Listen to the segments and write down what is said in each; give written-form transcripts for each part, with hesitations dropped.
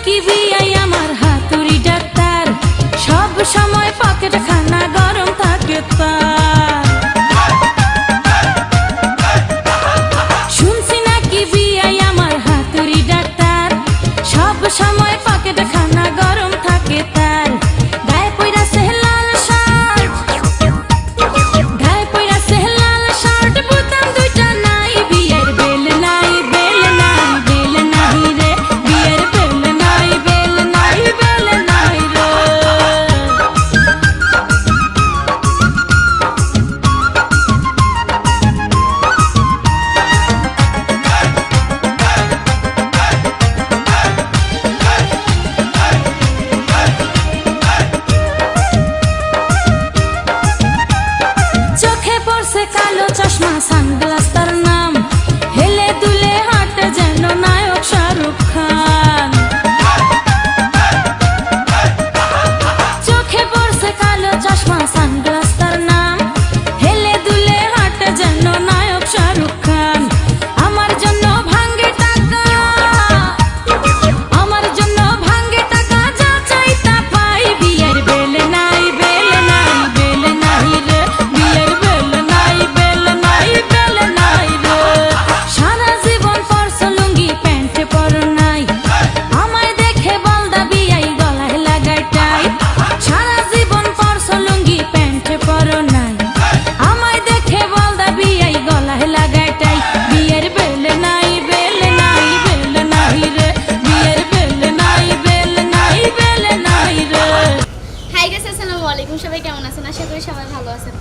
নাকি বিয়াই আমার হাতুড়ি ডাক্তার, সব সময় পকেট খানা গরম থাকে তার। শুনছি নাকি বিয়াই আমার হাতুড়ি ডাক্তার, সব সময় পকেট খানা গরম থাকে তার। গায়ে পইরাছে লাল শার্ট, গায়ে পইরাছে লাল শার্ট, বুতাম দুইটা নাই, বিয়ের বেল নাই, বেল নাই, বেল নাই রে, বিয়ের বেল নাই, বেল নাই, বেল নাই রে। চোখে পড়ছে কালো চশমা, সানগ্লাস তার নাম, হেলে দুলে হাঁটে যেন নায়ক শাহরুখ খান। চোখে পড়ছে কালো চশমা, সানগ্লাস তার নাম, হেলে দুলে হাঁটে যেন নায়ক শাহরুখ খান। আমার জন্য ভাঙ্গে টাকা, আমার জন্য ভাঙ্গে টাকা, যা চাই তা পাই, বিয়ের বেল নাই, বেল নাই, বেল নাই রে, বিয়ের বেল নাই, বেল নাই, বেল নাই রে। সারা জীবন পরছ লুঙ্গি প্যান্টে পরো নাই, আমায় দেখে বলদা বিয়াই গলায় লাগাই টাই। সারা জীবন পরছ লুঙ্গি প্যান্টে পরো নাই, আমায় দেখে বলদা বিয়াই গলায় লাগাই টাই। বিয়ের বেল নাই, বেল নাই, বেল নাই রে, বিয়ের বেল নাই, বেল নাই, বেল নাই রে। হাই গাইস, আসসালামু আলাইকুম। সবাই কেমন আছেন? আশা করি সবাই ভালো আছেন।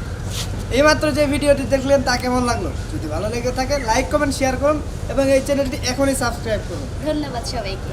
এইমাত্র যে ভিডিওটি দেখলেন তা কেমন লাগলো? যদি ভালো লেগে থাকে লাইক কমেন্ট শেয়ার করুন এবং এই চ্যানেলটি এখনই সাবস্ক্রাইব করুন। ধন্যবাদ সবাইকে।